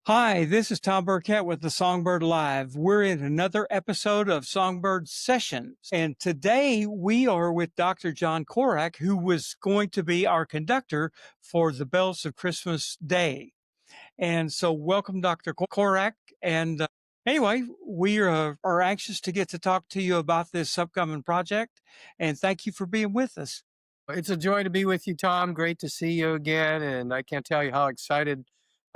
Hi, this is Tom Burkett with the Songbird Live. We're in another episode of Songbird Sessions. And today we are with Dr. John Korake, who was going to be our conductor for the Bells of Christmas Day. And so, welcome, Dr. Korake. And anyway, we are anxious to get to talk to you about this upcoming project. And thank you for being with us. It's a joy to be with you, Tom. Great to see you again. And I can't tell you how excited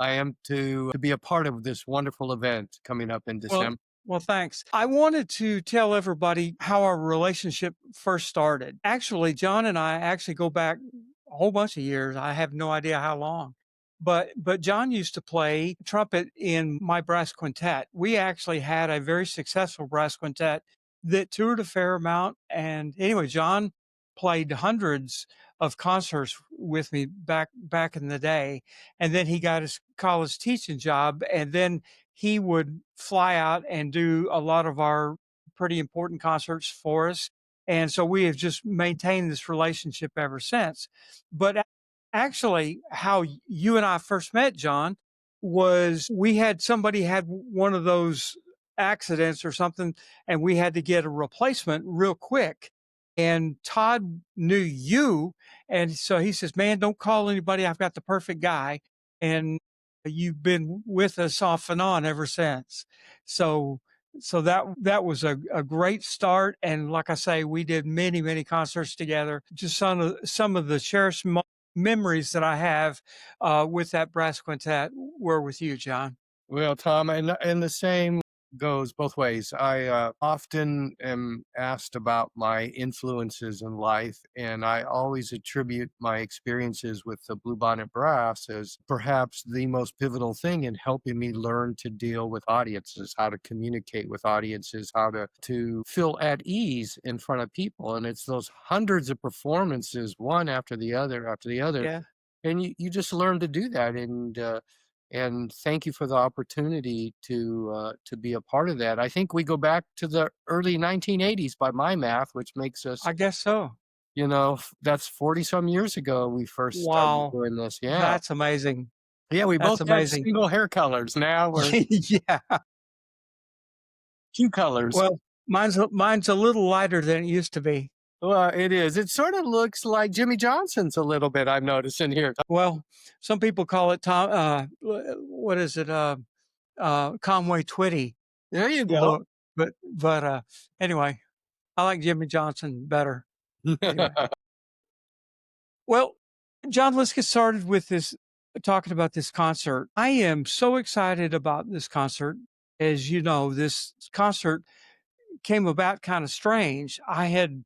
I am to be a part of this wonderful event coming up in Well, December. well, thanks. I wanted to tell everybody how our relationship first started. Actually, John and I actually go back a whole bunch of years. I have no idea how long. But John used to play trumpet in my brass quintet. We actually had a very successful brass quintet that toured a fair amount. And anyway, John played hundreds of concerts with me back in the day. And then he got his college teaching job, and then he would fly out and do a lot of our pretty important concerts for us. And so we have just maintained this relationship ever since. But actually, how you and I first met, John, was we had somebody had one of those accidents or something, and we had to get a replacement real quick. And Todd knew you. And so he says, "Man, don't call anybody. I've got the perfect guy." And you've been with us off and on ever since. So that was a great start. And like I say, we did many concerts together. Just some of the cherished memories that I have with that brass quintet were with you, John. Well, Tom, and the same goes both ways. I often am asked about my influences in life, and I always attribute my experiences with the Bluebonnet Brass as perhaps the most pivotal thing in helping me learn to deal with audiences, how to communicate with audiences, how to feel at ease in front of people. And it's those hundreds of performances, one after the other, Yeah. and you just learn to do that. And thank you for the opportunity to be a part of that. I think we go back to the early 1980s by my math, which makes us, I guess so. that's 40 some years ago we first started Wow. doing this. Yeah. That's amazing. Yeah, we That's both had amazing. single hair colors. Now we're Yeah. two colors. Well, mine's a little lighter than it used to be. Well, it is. It sort of looks like Jimmy Johnson's a little bit, I'm noticing here. Well, some people call it Tom. What is it? Conway Twitty. There you go. Although, but anyway, I like Jimmy Johnson better. Anyway, well, John, let's get started with this. Talking about this concert, I am so excited about this concert. As you know, this concert came about kind of strange. I had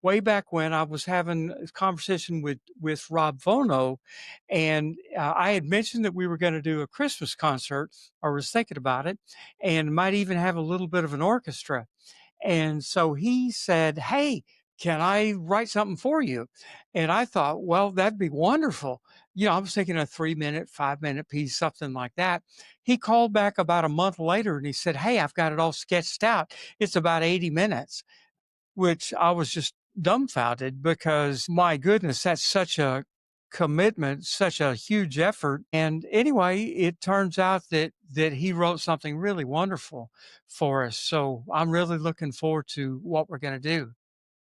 way back when I was having a conversation with Rob Vono, and I had mentioned that we were going to do a Christmas concert, or was thinking about it, and might even have a little bit of an orchestra. And so he said, "Hey, can I write something for you?" And I thought, well, that'd be wonderful. I was thinking a 3 minute, 5 minute piece, something like that. He called back about a month later and he said, "Hey, I've got it all sketched out. It's about 80 minutes, which I was just dumbfounded because my goodness, that's such a commitment, such a huge effort. And anyway, it turns out that he wrote something really wonderful for us. So I'm really looking forward to what we're going to do.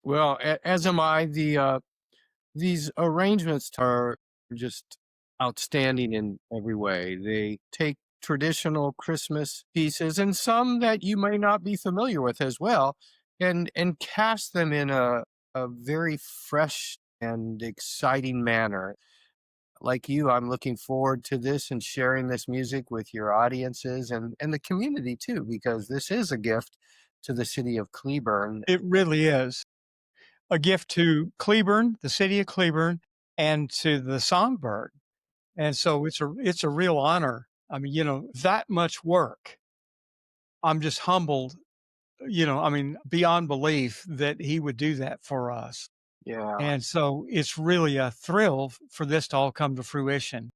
Well, as am I. These arrangements are just outstanding in every way. They take traditional Christmas pieces and some that you may not be familiar with as well, and cast them in a very fresh and exciting manner. Like you, I'm looking forward to this and sharing this music with your audiences and the community too, because this is a gift to the city of Cleburne. It really is a gift to Cleburne, the city of Cleburne, and to the Songbird. And so it's a real honor. I mean, that much work. I'm just humbled, beyond belief that he would do that for us. Yeah. And so it's really a thrill for this to all come to fruition.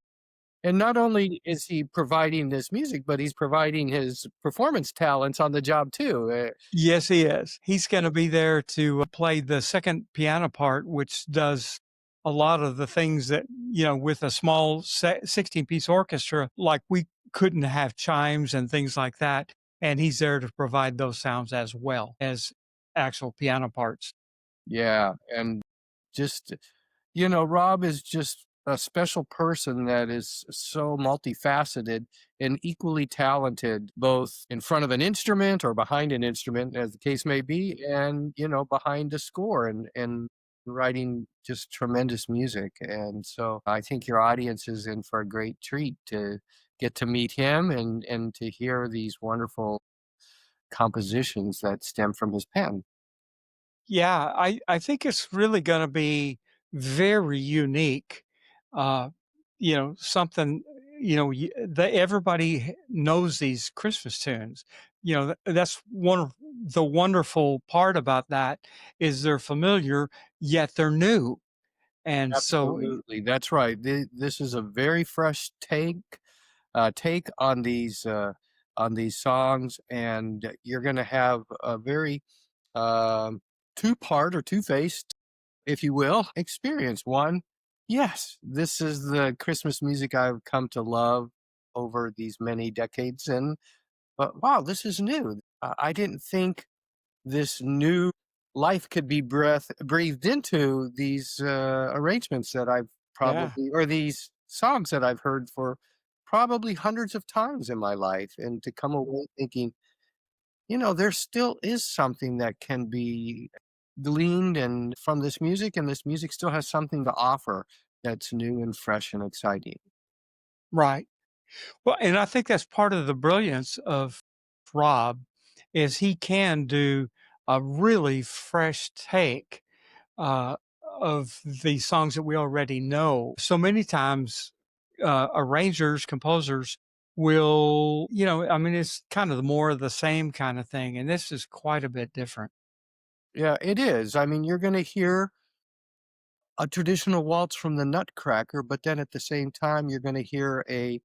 And not only is he providing this music, but he's providing his performance talents on the job too. Yes, he is. He's going to be there to play the second piano part, which does a lot of the things that, with a small 16-piece orchestra like we couldn't have chimes and things like that, and he's there to provide those sounds as well as actual piano parts. Yeah, and just Rob is just a special person that is so multifaceted and equally talented, both in front of an instrument or behind an instrument, as the case may be, and behind a score and writing just tremendous music. And so I think your audience is in for a great treat to get to meet him and to hear these wonderful compositions that stem from his pen. Yeah, I think it's really gonna be very unique. Uh, something, that everybody knows these Christmas tunes. That's one of the wonderful part about that is they're familiar, yet they're new. And so, Absolutely, that's right. This is a very fresh take on these songs, and you're going to have a very um, two-part or two-faced, if you will, experience. One, yes, this is the Christmas music I've come to love over these many decades, and but wow, this is new. I didn't think this new life could be breathed into these arrangements that I've yeah, probably or these songs that I've heard for probably hundreds of times in my life, and to come away thinking, there still is something that can be gleaned and from this music, and this music still has something to offer that's new and fresh and exciting. right. Well, and I think that's part of the brilliance of Rob is he can do a really fresh take uh, of the songs that we already know. So many times, arrangers, composers will, I mean, it's kind of the more of the same kind of thing, and this is quite a bit different. Yeah, it is. I mean, you're going to hear a traditional waltz from the Nutcracker, but then at the same time, you're gonna hear a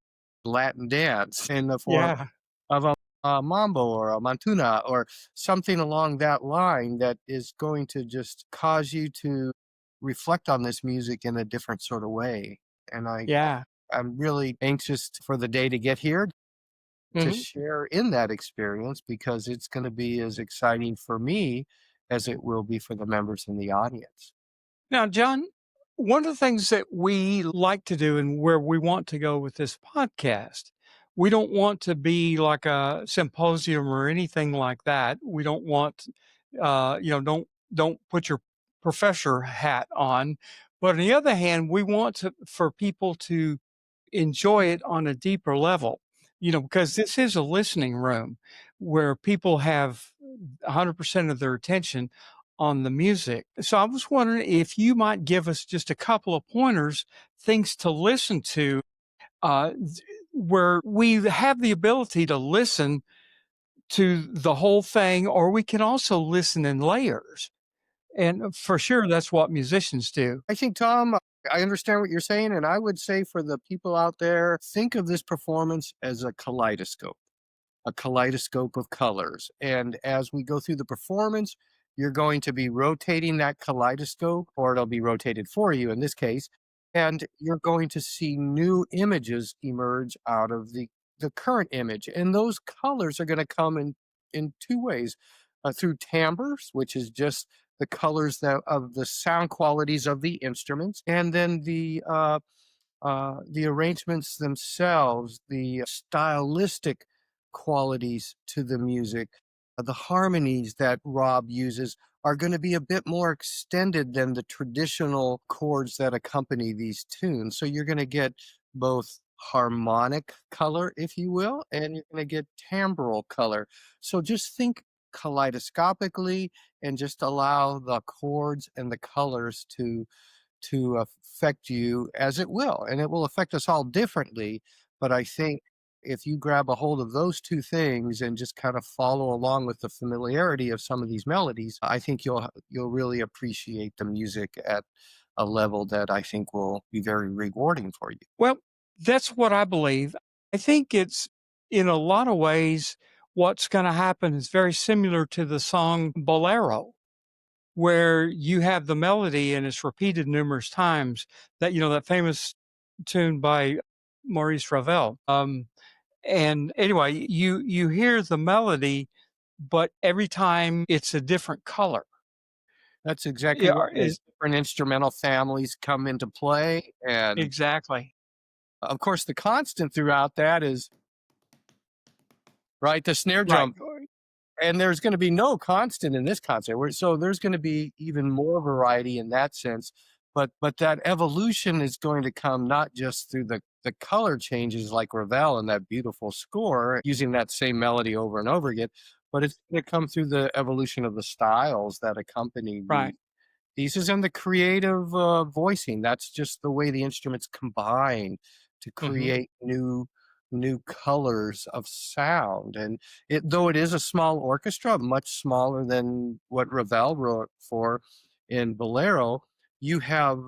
Latin dance in the form Yeah, of a mambo or a montuna or something along that line that is going to just cause you to reflect on this music in a different sort of way. And yeah. I'm really anxious for the day to get here to Mhm. share in that experience because it's gonna be as exciting for me as it will be for the members in the audience. Now, John, one of the things that we like to do and where we want to go with this podcast, we don't want to be like a symposium or anything like that. We don't want, don't put your professor hat on. But on the other hand, we want for people to enjoy it on a deeper level, because this is a listening room where people have 100% of their attention on the music. So I was wondering if you might give us just a couple of pointers, things to listen to, where we have the ability to listen to the whole thing, or we can also listen in layers. And for sure, that's what musicians do. I think, Tom, I understand what you're saying, and I would say for the people out there, think of this performance as a kaleidoscope of colors. And as we go through the performance, you're going to be rotating that kaleidoscope, or it'll be rotated for you in this case, and you're going to see new images emerge out of the current image. And those colors are going to come in two ways through timbres, which is just the colors of the sound qualities of the instruments, and then the arrangements themselves, the stylistic qualities to the music, the harmonies that Rob uses are going to be a bit more extended than the traditional chords that accompany these tunes. So you're going to get both harmonic color, if you will, and you're going to get timbral color. So just think kaleidoscopically and just allow the chords and the colors to affect you as it will, and it will affect us all differently. But I think if you grab a hold of those two things and just kind of follow along with the familiarity of some of these melodies, I think you'll really appreciate the music at a level that I think will be very rewarding for you. Well, that's what I believe. I think it's in a lot of ways what's going to happen is very similar to the song Bolero, where you have the melody and it's repeated numerous times. That famous tune by Maurice Ravel. And anyway, you hear the melody, but every time it's a different color. That's exactly Yeah, right. As is different instrumental families come into play, and exactly. of course, the constant throughout that is right the snare Right. drum. And there's gonna be no constant in this concert, where so there's gonna be even more variety in that sense, but that evolution is going to come not just through the color changes like Ravel and that beautiful score, using that same melody over and over again, but it's gonna come through the evolution of the styles that accompany Right. pieces and the creative, voicing. That's just the way the instruments combine to Mhm. create new colors of sound, and though it is a small orchestra, much smaller than what Ravel wrote for in Bolero, you have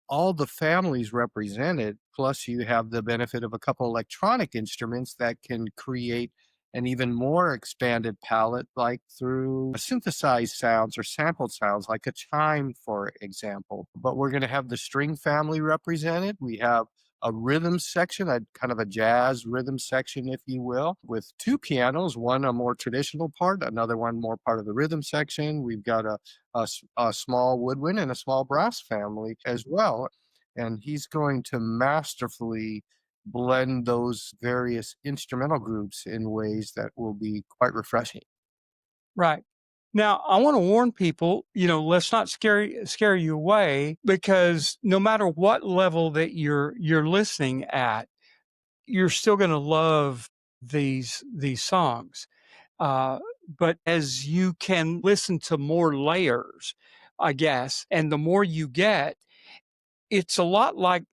all the families represented, plus you have the benefit of a couple electronic instruments that can create an even more expanded palette, like through synthesized sounds or sampled sounds, like a chime, for example. But we're going to have the string family represented. We have a rhythm section, a kind of a jazz rhythm section, if you will, with two pianos, one a more traditional part, another one more part of the rhythm section. We've got a small woodwind and a small brass family as well. And he's going to masterfully blend those various instrumental groups in ways that will be quite refreshing. Right. Now, I wanna warn people, let's not scare you away because no matter what level that you're listening at, you're still gonna love these songs. Uh, but as you can listen to more layers, I guess, and the more you get, it's a lot like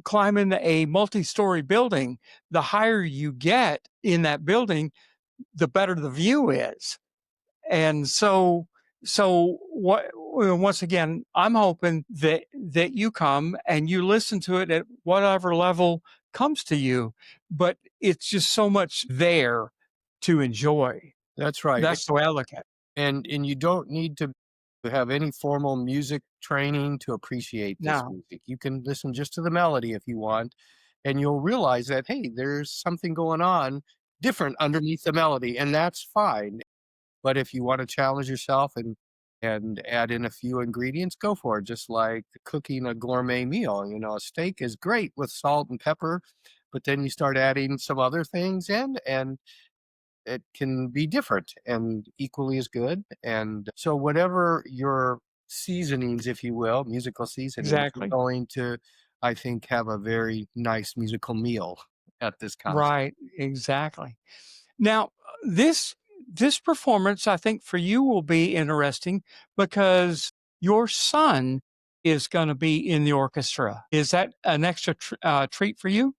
climbing a multi-story building. The higher you get in that building, the better the view is. And so what once again, I'm hoping that you come and you listen to it at whatever level comes to you, but it's just so much there to enjoy. That's right. That's the way I look at it. And you don't need to have any formal music training to appreciate this Now, music. You can listen just to the melody if you want, and you'll realize that, hey, there's something going on different underneath the melody, and that's fine. But if you want to challenge yourself and add in a few ingredients, go for it. Just like cooking a gourmet meal. A steak is great with salt and pepper, but then you start adding some other things in, and it can be different and equally as good. And so, whatever your seasonings, if you will, musical seasonings, you're exactly. going to, I think, have a very nice musical meal at this concert. Right, exactly. Now, this performance, I think for you will be interesting because your son is gonna be in the orchestra. Is that an extra treat for you?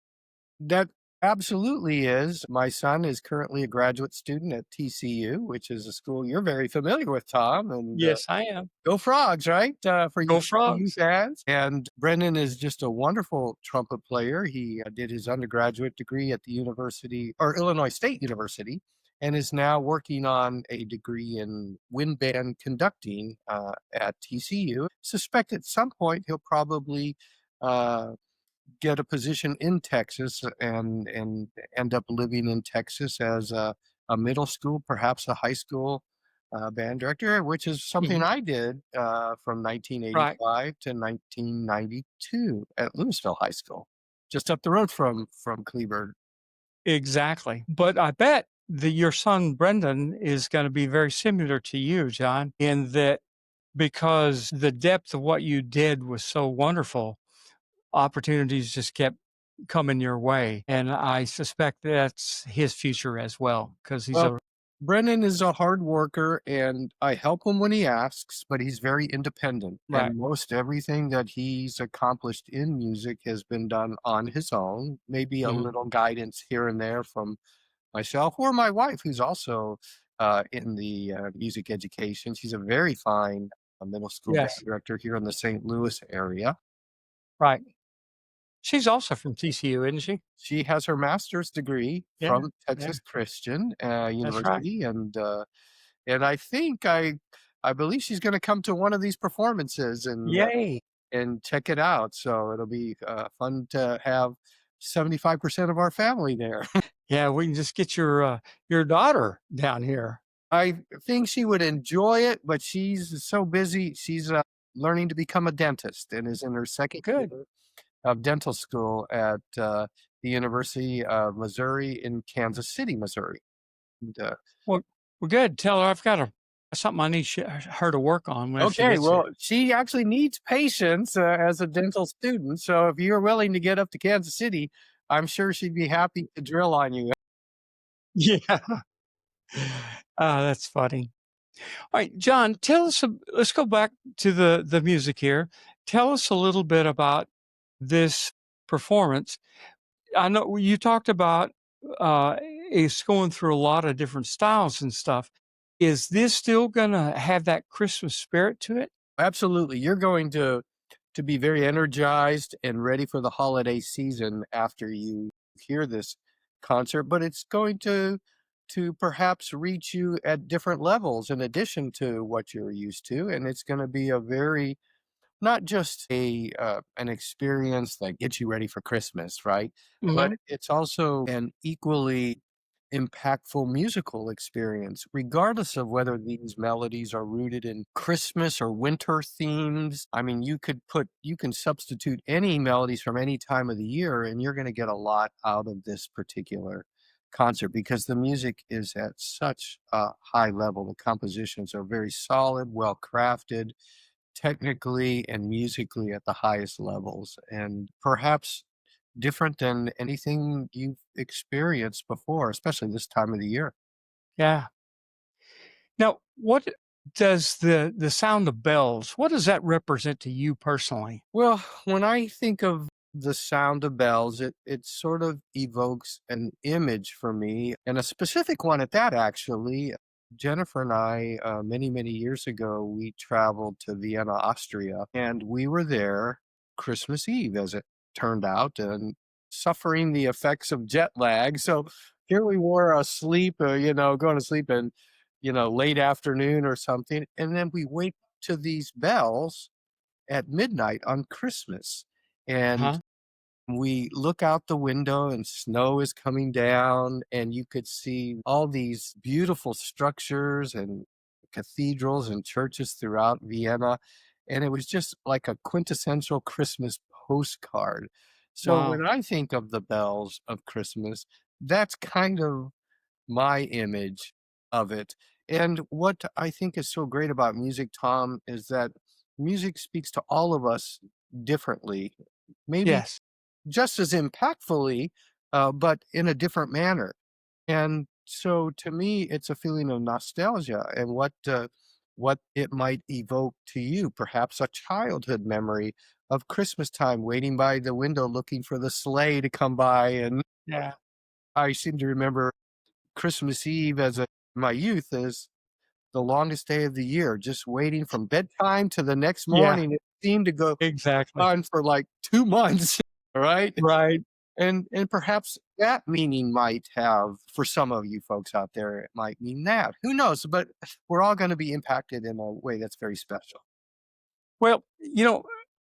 That absolutely is. My son is currently a graduate student at TCU, which is a school you're very familiar with, Tom. And Yes, I am. go Frogs, right? For Go you Frogs. fans. And Brendan is just a wonderful trumpet player. He did his undergraduate degree at the University or Illinois State University, and is now working on a degree in wind band conducting at TCU. Suspect at some point he'll probably uh, get a position in Texas and end up living in Texas as a middle school, perhaps a high school band director, which is something Mhm. I did from Right, 1985 to 1992 at Louisville High School, just up the road from Cleburne. exactly. But I bet that your son Brendan is gonna be very similar to you, John, in that because the depth of what you did was so wonderful, opportunities just kept coming your way, and I suspect that's his future as well because he's Well, a Brennan is a hard worker, and I help him when he asks, but he's very independent. right. And most everything that he's accomplished in music has been done on his own, maybe a Mhm. little guidance here and there from myself or my wife, who's also in the music education. She's a very fine middle school band Yes, director here in the St. Louis area. right. She's also from TCU, isn't she? She has her master's degree Yeah, from yeah, Texas Christian that's right. University, and I think I believe she's gonna come to one of these performances Yay. and check it out, so it'll be, fun to have 75% of our family there. Yeah, we can just get your daughter down here. I think she would enjoy it, but she's so busy. She's learning to become a dentist and is in her second Good. year of dental school at the University of Missouri in Kansas City, Missouri. And, Well, well, good. Tell her I've got something I need her to work on when she okay, gets here. well, she actually needs patience as a dental student. So if you're willing to get up to Kansas City, I'm sure she'd be happy to drill on you. Yeah. That's funny. All right, John, tell us. Let's go back to the music here. Tell us a little bit about this performance. I know you talked about it's going through a lot of different styles and stuff. Is this still going to have that Christmas spirit to it? Absolutely. You're going to be very energized and ready for the holiday season after you hear this concert, but it's going to perhaps reach you at different levels in addition to what you're used to, and it's going to be a very not just a an experience that gets you ready for Christmas, right? But Hmm. it's also an equally impactful musical experience, regardless of whether these melodies are rooted in Christmas or winter themes. I mean, you can substitute any melodies from any time of the year, and you're going to get a lot out of this particular concert because the music is at such a high level. The compositions are very solid, well crafted, technically and musically at the highest levels, and perhaps different than anything you've experienced before, especially this time of the year. Yeah. Now, what does the sound of bells? What does that represent to you personally? Well, when I think of the sound of bells, it sort of evokes an image for me, and a specific one at that, actually. Jennifer and I, many years ago, we traveled to Vienna, Austria, and we were there Christmas Eve, as it turned out, and suffering the effects of jet lag. So here we were asleep, going to sleep in, late afternoon or something. And then we wake to these bells at midnight on Christmas. And Huh? we look out the window and snow is coming down, and you could see all these beautiful structures and cathedrals and churches throughout Vienna. And it was just like a quintessential Christmas postcard. So Wow. when I think of the bells of Christmas, that's kind of my image of it. And what I think is so great about music, Tom, is that music speaks to all of us differently, maybe Yes. just as impactfully, but in a different manner. And so to me, it's a feeling of nostalgia and what it might evoke to you, perhaps a childhood memory of Christmas time, waiting by the window, looking for the sleigh to come by. And Yeah. I seem to remember Christmas Eve my youth as the longest day of the year, just waiting from bedtime to the next Yeah. morning. It seemed to go Exactly. on for like 2 months, right? Right. And perhaps that meaning might have for some of you folks out there, it might mean that. Who knows? But we're all gonna be impacted in a way that's very special. Well,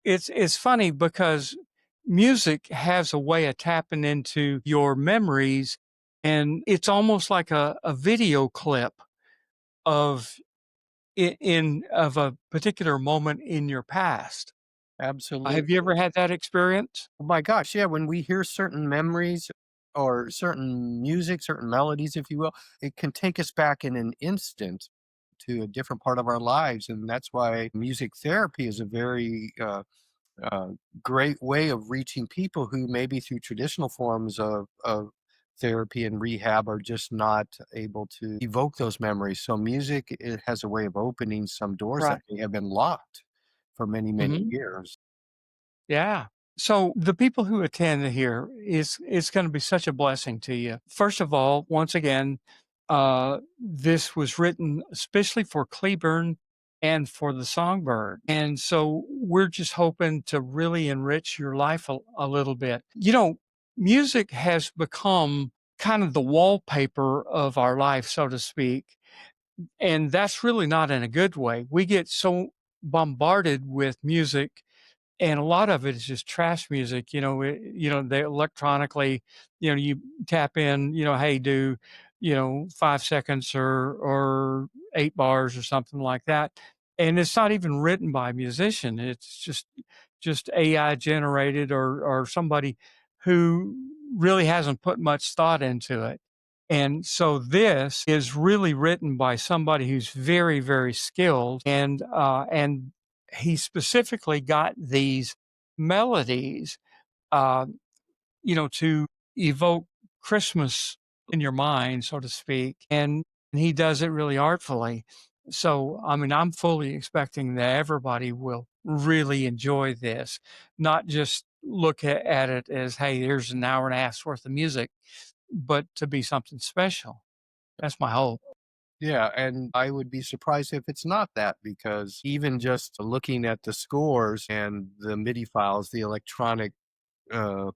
it's funny because music has a way of tapping into your memories, and it's almost like a video clip of of a particular moment in your past. Have you Absolutely. ever had that experience? Oh my gosh, yeah, when we hear certain memories or certain music, certain melodies, if you will, it can take us back in an instant to a different part of our lives. And that's why music therapy is a very uh, great way of reaching people who maybe through traditional forms of therapy and rehab are just not able to evoke those memories. So music, it has a way of opening some doors that Right. may have been locked for many Mhm. years. Yeah. So the people who attend here is it's going to be such a blessing to you. First of all, once again, this was written especially for Cleburne and for the Songbird, and so we're just hoping to really enrich your life a little bit. Music has become kind of the wallpaper of our life, so to speak, and that's really not in a good way. We get so bombarded with music and a lot of it is just trash music. They electronically, you tap in, hey, do 5 seconds or 8 bars or something like that, and it's not even written by a musician. It's just AI generated, or somebody who really hasn't put much thought into it. And so this is really written by somebody who's very, very skilled, and he specifically got these melodies, uh, to evoke Christmas in your mind, so to speak. And he does it really artfully. So, I mean, I'm fully expecting that everybody will really enjoy this, not just look at it as, hey, here's an hour and a half's worth of music, but to be something special. That's my hope. Yeah, and I would be surprised if it's not that because even just looking at the scores and the MIDI files, the electronic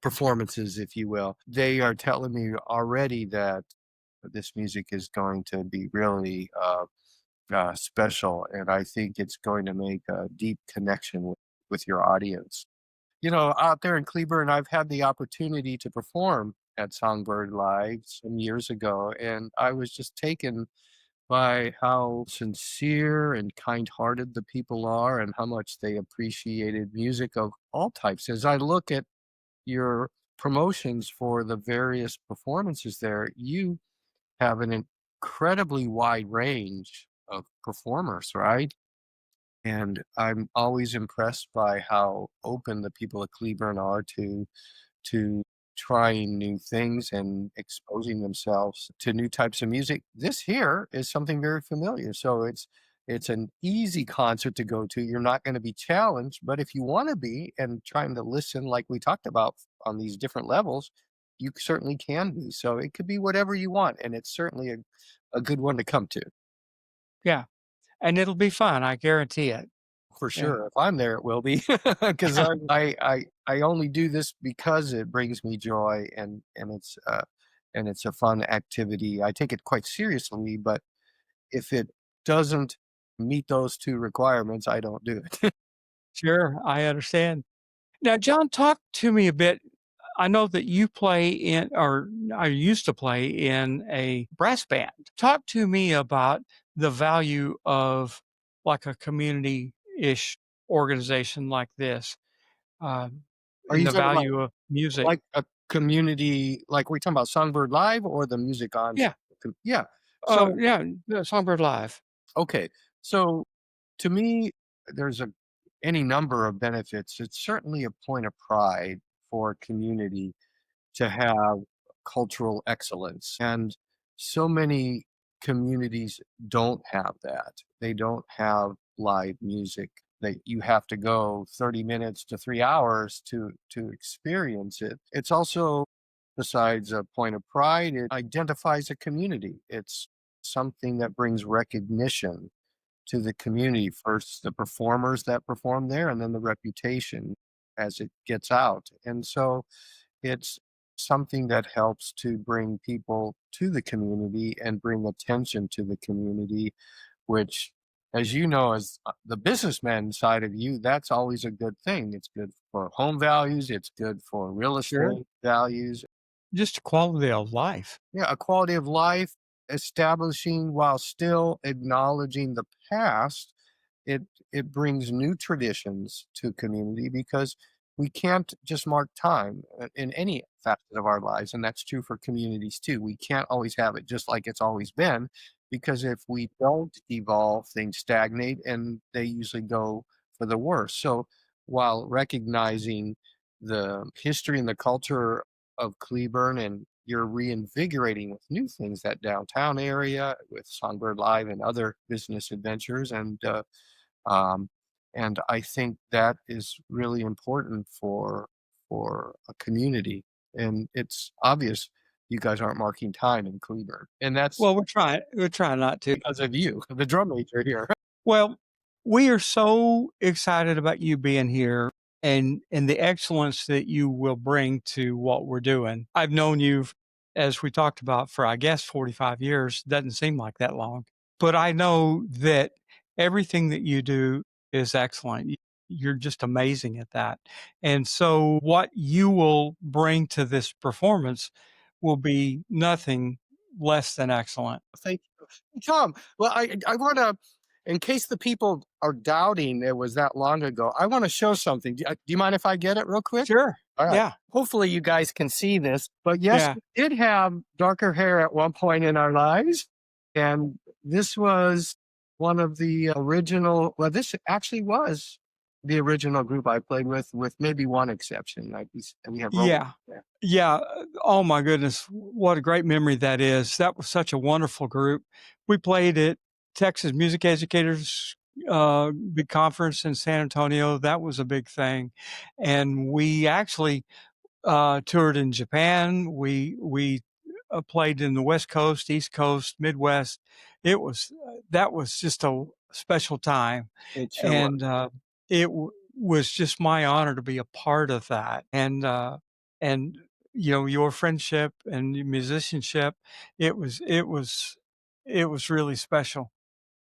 performances, if you will, they are telling me already that this music is going to be really special, and I think it's going to make a deep connection with your audience. Out there in Cleburne, I've had the opportunity to perform at Songbird Live some years ago, and I was just taken by how sincere and kind-hearted the people are and how much they appreciated music of all types. As I look at your promotions for the various performances there, you have an incredibly wide range of performers, right? And I'm always impressed by how open the people of Cleburne are to trying new things and exposing themselves to new types of music. This here is something very familiar, so it's an easy concert to go to. You're not going to be challenged, but if you want to be and trying to listen, like we talked about on these different levels, you certainly can be. So it could be whatever you want, and it's certainly a good one to come to. Yeah. And it'll be fun. I guarantee it. For Yeah. sure. If I'm there, it will be because I only do this because it brings me joy and it's a fun activity. I take it quite seriously, but if it doesn't meet those 2 requirements, I don't do it. Sure. I understand. Now, John, talk to me a bit. I know that you play in, or I used to play in a brass band. Talk to me about the value of like a community-ish organization like this, um, Are and you the talking about value of music. like a community like we talking about Songbird Live or the music on Yeah. Yeah. So, Yeah. The Songbird Live. okay. So to me, there's any number of benefits. It's certainly a point of pride for a community to have cultural excellence. And so many communities don't have that. They don't have live music. That you have to go 30 minutes to 3 hours to experience it. It's also, besides a point of pride, it identifies a community. It's something that brings recognition to the community. First, the performers that perform there, and then the reputation as it gets out. And so it's something that helps to bring people to the community and bring attention to the community, which, as you know, as the businessman side of you, that's always a good thing. It's good for home values, it's good for real Sure. estate values. Just quality of life. Yeah, a quality of life, establishing while still acknowledging the past. It brings new traditions to community because we can't just mark time in any facet of our lives, and that's true for communities too. We can't always have it just like it's always been, because if we don't evolve, things stagnate and they usually go for the worse. So while recognizing the history and the culture of Cleburne, and you're reinvigorating with new things that downtown area with Songbird Live and other business adventures. Um, and I think that is really important for a community. And it's obvious you guys aren't marking time in Cleburne, and that's Well, we're trying not to. because of you, the drum major here. Well, we are so excited about you being here, and the excellence that you will bring to what we're doing. I've known you, as we talked about, for I guess 45 years. Doesn't seem like that long, but I know that everything that you do is excellent. you're just amazing at that. And so what you will bring to this performance will be nothing less than excellent. Thank you. Tom, well, I want to, in case the people are doubting it was that long ago, I want to show something. Do you mind if I get it real quick? Sure. All right. Yeah. Hopefully, you guys can see this. But yes, Yeah. we did have darker hair at one point in our lives. And this was one of the original, well, this actually was the original group I played with maybe one exception. Like we have Roman Yeah. there. Yeah. Oh my goodness. What a great memory that is. That was such a wonderful group. We played at Texas Music Educators big conference in San Antonio. That was a big thing. And we actually toured in Japan. We played in the West Coast, East Coast, Midwest. It was that was just a special time, It sure was. and was just my honor to be a part of that. And you know, your friendship and your musicianship, it was really special,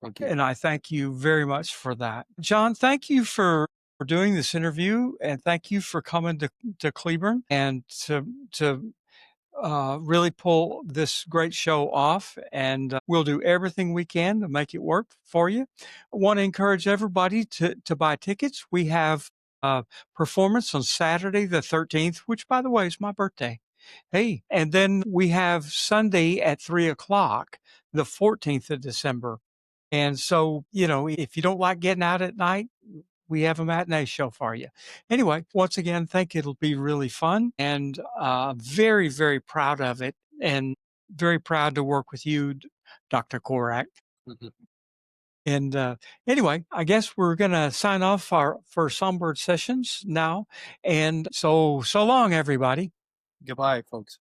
Thank you. and I thank you very much for that. John, thank you for doing this interview, and thank you for coming to Cleburne and to really pull this great show off. And we'll do everything we can to make it work for you. I want to encourage everybody to buy tickets. We have a performance on Saturday the 13th, which, by the way, is my birthday. Hey, and then we have Sunday at 3 o'clock, the 14th of December. And so, you know, if you don't like getting out at night, we have a matinee show for you. Anyway, once again, think it'll be really fun, and very, very proud of it, and very proud to work with you, Dr. Korake. Mhm. And anyway, I guess we're going to sign off our for Songbird Sessions now. And so long, everybody. Goodbye, folks.